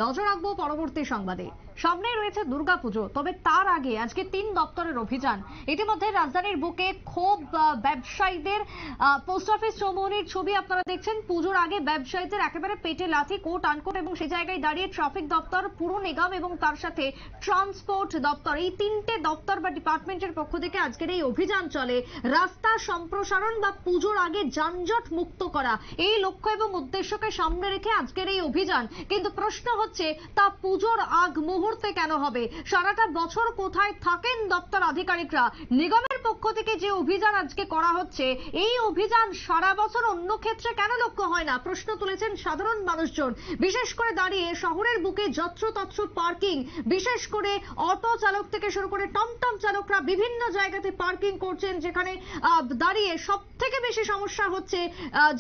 নজর রাখবো পরবর্তী সংবাদে। সামনে রয়েছে দুর্গাপুজো, তবে তার আগে আজকে 3 দপ্তরের অভিযান। ইতিমধ্যে রাজধানীর বুকে ক্ষোভ ব্যবসায়ীদের। পোস্ট অফিস চৌমুহনীর ছবি আপনারা দেখছেন। পুজোর আগে ব্যবসায়ীদের একেবারে পেটে লাথি, কোট আনকোট, এবং সেই জায়গায় দাঁড়িয়ে ট্রাফিক দপ্তর, পুর নিগম এবং তার সাথে ট্রান্সপোর্ট দপ্তর, এই 3টে দপ্তর বা ডিপার্টমেন্টের পক্ষ থেকে আজকের এই অভিযান চলে। রাস্তা সম্প্রসারণ বা পুজোর আগে যানজট মুক্ত করা, এই লক্ষ্য এবং উদ্দেশ্যকে সামনে রেখে আজকের এই অভিযান। কিন্তু প্রশ্ন হচ্ছে, তা পুজোর আগ মুহূর্তে কেন হবে? সারাটা বছর কোথায় থাকেন দপ্তর আধিকারিকরা? নিগমের পক্ষ থেকে যে অভিযান আজকে করা হচ্ছে, এই অভিযান সারা বছর অন্য ক্ষেত্রে কেন লক্ষ্য হয় না, প্রশ্ন তুলেছেন সাধারণ মানুষজন। বিশেষ করে দাঁড়িয়ে শহরের বুকে যত্রতত্র পার্কিং, বিশেষ করে অটো চালক থেকে শুরু করে টমটম চালকরা বিভিন্ন জায়গাতে পার্কিং করছেন, যেখানে দাঁড়িয়ে সব থেকে বেশি সমস্যা হচ্ছে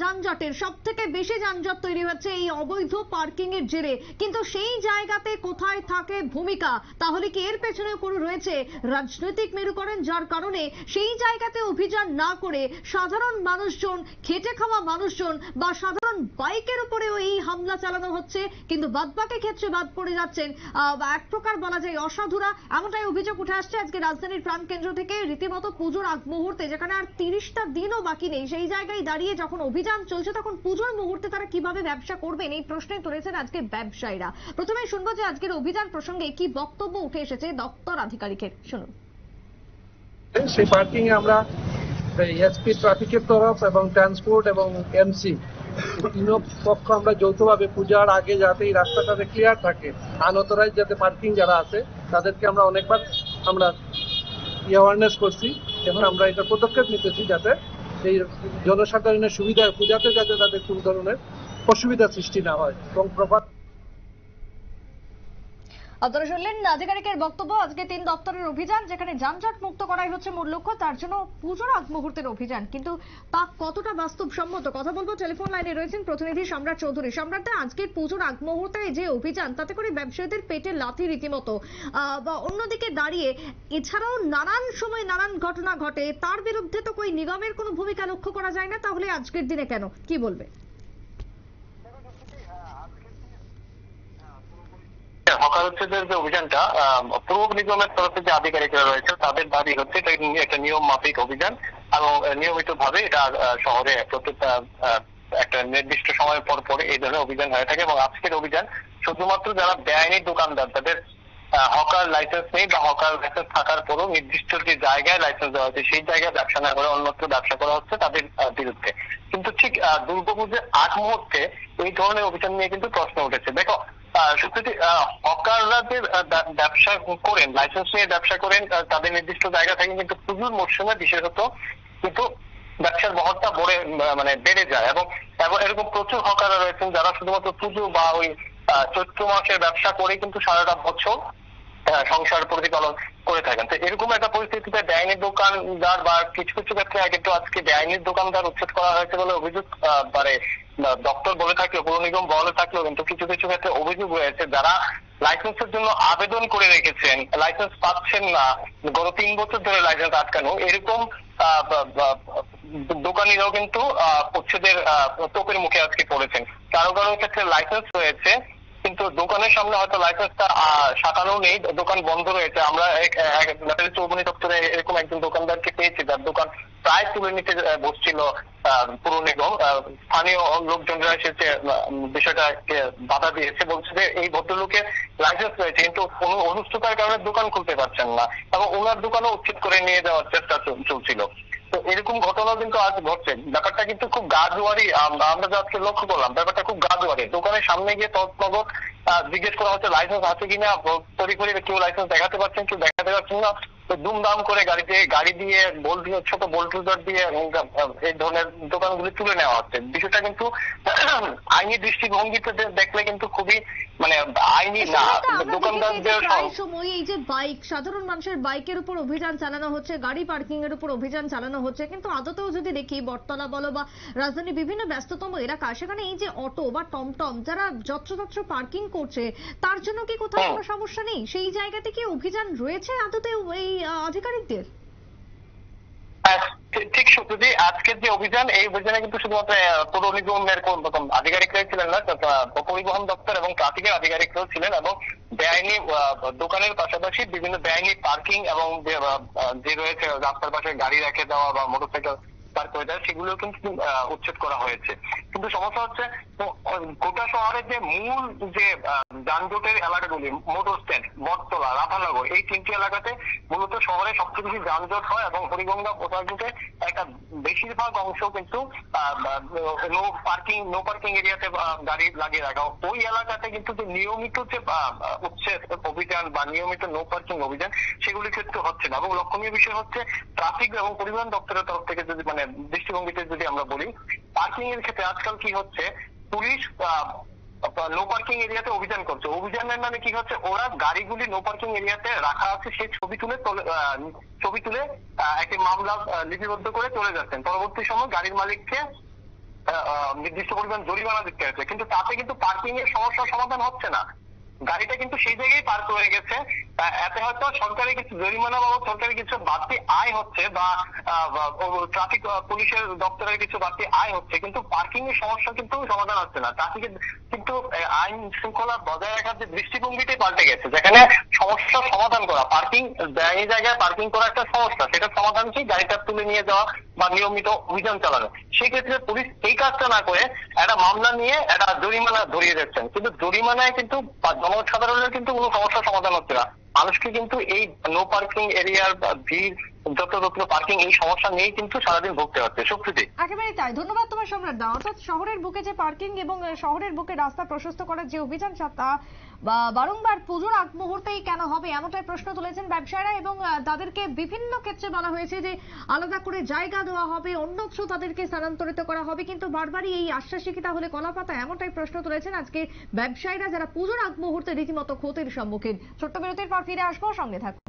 যানজটের। সব থেকে বেশি যানজট তৈরি হচ্ছে এই অবৈধ পার্কিং এর জেরে। কিন্তু সেই জায়গাতে কোথায় থাকে ভূমিকা? তাহলে কি এর পেছনে কোনো রয়েছে রাজনৈতিক মেরুকরণ, যার কারণে সেই জায়গাতে অভিযান না করে সাধারণ মানুষজন, খেটে খাওয়া মানুষজন বা সাধারণ বাইকের উপরেও এই হামলা চালানো হচ্ছে? কিন্তু বাদবাকি ক্ষেত্রে বাদ পড়ে যাচ্ছেন এক প্রকার বলা যায় অসাধুরা। এমনটাই অভিযোগ উঠে আসছে আজকে রাজধানীর প্রাণকেন্দ্র থেকে। রীতিমতো পুজোর আগ মুহূর্তে, যেখানে আর 30টা দিনও বাকি নেই, সেই জায়গায় দাঁড়িয়ে যখন অভিযান চলছে, তখন পুজোর মুহূর্তে তারা কিভাবে ব্যবসা করবেন, এই প্রশ্নে তুলেছেন আজকে ব্যবসায়ীরা। প্রথমে শুনবো যে আজকের অভিযান প্রসঙ্গে কি বক্তব্য উঠে এসেছে দপ্তর আধিকারিকের। শুনুন। সেই পার্কিং এ আমরা এসপি ট্রাফিকের তরফ এবং ট্রান্সপোর্ট এবং এমসি তিন পক্ষ আমরা যৌথভাবে পূজার আগে যাতে এই রাস্তাটাতে ক্লিয়ার থাকে, আনঅথরাইজ যাতে পার্কিং যারা আছে তাদেরকে আমরা অনেকবার আমরা অ্যাওয়ারনেস করছি এবং আমরা এটা পদক্ষেপ নিতেছি যাতে এই জনসাধারণের সুবিধা, পূজাতে যাতে তাদের কোন ধরনের অসুবিধা সৃষ্টি না হয় এবং প্রপার। আপনারা শুনলেন আধিকারিকের বক্তব্য। আজকে 3 দপ্তরের অভিযান, যেখানে যানজট মুক্ত করাই হচ্ছে মূল লক্ষ্য, তার জন্য পুজোর আগ মুহূর্তের অভিযান। কিন্তু তা কতটা বাস্তবসম্মত, কথা বলবো। টেলিফোন লাইনে রয়েছেন প্রতিনিধি সম্রাট চৌধুরী। সম্রাট, আজকের পুজোর আগ মুহূর্তে যে অভিযান, তাতে করে ব্যবসায়ীদের পেটে লাথি রীতিমতো, বা অন্যদিকে দাঁড়িয়ে এছাড়াও নানান সময় নানান ঘটনা ঘটে, তার বিরুদ্ধে তো কই নিগমের কোনো ভূমিকা লক্ষ্য করা যায় না। তাহলে আজকের দিনে কেন, কি বলবে? হকারদের যে অভিযানটা পৌর নিগমের তরফে যে আধিকারিকরা রয়েছে তাদের দাবি হচ্ছে এটা একটা নিয়ম মাফিক অভিযান এবং নিয়মিত ভাবে এটা শহরে প্রত্যেকটা একটা নির্দিষ্ট সময় পর পর এই ধরনের অভিযান হয়ে থাকে। এবং আজকের অভিযান শুধুমাত্র যারা বেআইনি দোকানদার, তাদের হকার লাইসেন্স নেই বা হকার লাইসেন্স থাকার পরও নির্দিষ্ট যে জায়গায় লাইসেন্স দেওয়া হচ্ছে সেই জায়গায় ব্যবসা না করে অন্যত্র ব্যবসা করা হচ্ছে তাদের বিরুদ্ধে। কিন্তু ঠিক দুর্গাপুজোর আগ মুহূর্তে এই ধরনের অভিযান নিয়ে কিন্তু প্রশ্ন উঠেছে। দেখো, সত্যি হকাররা যে ব্যবসা করেন, লাইসেন্স নিয়ে ব্যবসা করেন তাদের নির্দিষ্ট জায়গা থেকে, কিন্তু পুজোর মরশুমে বিশেষত কিন্তু ব্যবসার বহরটা বেড়ে যায় এবং এরকম প্রচুর হকাররা রয়েছেন যারা শুধুমাত্র পুজো বা ওই চৈত্র মাসের ব্যবসা করে কিন্তু সারাটা বছর সংসার প্রতিপালন করে থাকেন। তো এরকম একটা পরিস্থিতিতে বেআইনি দোকানদার বা কিছু কিছু ক্ষেত্রে কিন্তু আজকে বেআইনি দোকানদার উচ্ছেদ করা হয়েছে বলে অভিযোগ দপ্তর বলে থাকলেও, পৌর নিগম বলে থাকলেও, কিন্তু কিছু কিছু ক্ষেত্রে অভিযোগ রয়েছে যারা লাইসেন্সের জন্য আবেদন করে রেখেছেন, লাইসেন্স পাচ্ছেন না, গত 3 বছর ধরে লাইসেন্স আটকানো, এরকম দোকানিরাও কিন্তু উচ্ছেদের তোপের মুখে আজকে পড়েছেন। কারো কারো ক্ষেত্রে লাইসেন্স রয়েছে কিন্তু দোকানের সামনে হয়তো লাইসেন্সটা সাঁটানো নেই, দোকান বন্ধ রয়েছে। আমরা চৌমুহনী দপ্তরে এরকম একজন দোকানদারকে পেয়েছি যার দোকান প্রায় তুলে নিতে বসছিল পুর নিগম। স্থানীয় লোকজনরা এসেছে বিষয়টাকে বাধা দিয়েছে, বলছে যে এই ভদ্রলোকের লাইসেন্স রয়েছে কিন্তু কোনো অসুস্থতার কারণে দোকান খুলতে পারছেন না এবং ওনার দোকানও উচ্ছেদ করে নিয়ে যাওয়ার চেষ্টা চলছিল। তো এরকম ঘটনা কিন্তু আজ ঘটছে। ব্যাপারটা কিন্তু খুব গাজোয়ারি, আমরা যা আজকে লক্ষ্য করলাম ব্যাপারটা খুব গাজোয়ারি। দোকানের সামনে গিয়ে তৎনগর জিজ্ঞেস করা হচ্ছে লাইসেন্স আছে কিনা, তড়িঘড়ি কেউ লাইসেন্স দেখাতে পারছেন, কেউ দেখাতে পারছেন না। দুমদাম করে গাড়ি দিয়ে ছোট বোল্টুজার দিয়ে এই ধরনের দোকানগুলি তুলে নেওয়া হচ্ছে। বিষয়টা কিন্তু আইনি দৃষ্টিভঙ্গিতে দেখলে কিন্তু খুবই আইনি না। দোকানদারদের সময় এই যে বাইক, সাধারণ মানুষের বাইকের উপর অভিযান চালানো হচ্ছে, গাড়ি পার্কিং এর উপর অভিযান চালানো হচ্ছে, কিন্তু আদতেও যদি দেখি বটতলা বলো বা রাজধানীর বিভিন্ন ব্যস্ততম এলাকা, সেখানে এই যে অটো বা টমটম যারা যত্রতত্র পার্কিং করছে, তার জন্য কি কোথাও কোনো সমস্যা নেই? সেই জায়গাতে কি অভিযান রয়েছে আদতেও এই আধিকারিকদের? ঠিক সত্যি আজকের যে অভিযান, এই অভিযানে কিন্তু শুধুমাত্র পৌর নিগমের আধিকারিকরাই ছিলেন না, পরিবহন দপ্তর এবং ট্রাফিকের আধিকারিকরাও ছিলেন, এবং বেআইনি দোকানের পাশাপাশি বিভিন্ন বেআইনি পার্কিং এবং যে রয়েছে রাস্তার পাশে গাড়ি রেখে দেওয়া বা মোটরসাইকেল পার্ক করে দেওয়া, সেগুলো কিন্তু উচ্ছেদ করা হয়েছে। কিন্তু সমস্যা হচ্ছে গোটা শহরের যে মূল যে যানজটের এলাকাগুলি, মোটর স্ট্যান্ড, বটতলা, রাধানগর, এই তিনটি এলাকাতে মূলত শহরে সবচেয়ে বেশি যানজট হয়, এবং হরিগঙ্গা প্রসারযুটে একটা বেশিরভাগ অংশ কিন্তু নো পার্কিং এরিয়াতে গাড়ি লাগিয়ে রাখা। ওই এলাকাতে কিন্তু যে নিয়মিত যে উচ্ছেদ অভিযান বা নিয়মিত নো পার্কিং অভিযান, সেগুলি ক্ষেত্রে হচ্ছে না। এবং লক্ষণীয় বিষয় হচ্ছে ট্রাফিক এবং পরিবহন দপ্তরের তরফ থেকে যদি দৃষ্টিভঙ্গিতে যদি আমরা বলি, পার্কিং এর ক্ষেত্রে আজকাল কি হচ্ছে, পুলিশ নো পার্কিং এরিয়াতে অভিযান করছে। অভিযানের নামে কি হচ্ছে, ওরা গাড়িগুলি নো পার্কিং এরিয়াতে রাখা আছে সেই ছবি তুলে একটি মামলা লিপিবদ্ধ করে চলে যাচ্ছেন। পরবর্তী সময় গাড়ির মালিককে নির্দিষ্ট পরিমাণ জরিমানা দিতে হচ্ছে, কিন্তু তাতে কিন্তু পার্কিং এর সমস্যার সমাধান হচ্ছে না। গাড়িটা কিন্তু সেই জায়গায় পার্ক হয়ে গেছে, এতে হয়তো সরকারি কিছু জরিমানা বাবদ সরকারি কিছু বাড়তি আয় হচ্ছে, বা ট্রাফিক পুলিশের দপ্তরের কিছু বাড়তি আয় হচ্ছে, কিন্তু পার্কিং এর সমস্যা কিন্তু সমাধান হচ্ছে না। ট্রাফিকের কিন্তু আইন শৃঙ্খলা বজায় রাখার যে দৃষ্টিভঙ্গিটাই পাল্টে গেছে, যেখানে সমস্যার সমাধান করা, পার্কিং এই জায়গায় পার্কিং করা একটা সমস্যা, সেটার সমাধান কি গাড়িটা তুলে নিয়ে যাওয়া বা নিয়মিত অভিযান চালানো। সেক্ষেত্রে পুলিশ এই কাজটা না করে একটা মামলা নিয়ে একটা জরিমানা ধরিয়ে যাচ্ছেন, কিন্তু জরিমানায় কিন্তু জনসাধারণের কিন্তু কোনো সমস্যার সমাধান হচ্ছে না। মানুষকে কিন্তু এই নো পার্কিং এরিয়ার ভিড়, যত্র পার্কিং, এই সমস্যা নিয়েই কিন্তু সারাদিন ভুগতে হচ্ছে। সুপ্রীতি, একেবারে তাই। ধন্যবাদ তোমার সম্রাট দা। অর্থাৎ শহরের বুকে যে পার্কিং এবং শহরের বুকে রাস্তা প্রশস্ত করার যে অভিযান, তা বারংবার পুজোর আগ মুহূর্তেই কেন হবে, এমনটাই প্রশ্ন তুলেছেন ব্যবসায়ীরা, এবং তাদেরকে বিভিন্ন ক্ষেত্রে বলা হয়েছে যে আলাদা করে জায়গা দেওয়া হবে, অন্যত্র তাদেরকে স্থানান্তরিত করা হবে, কিন্তু বারবারই এই আশ্বাসই কি তাহলে কলাপাতা, এমনটাই প্রশ্ন তুলেছেন আজকে ব্যবসায়ীরা, যারা পুজোর আগ মুহূর্তে রীতিমতো ক্ষতির সম্মুখীন। ছোট্ট বিরতির পর ফিরে আসবো, সঙ্গে থাকুন।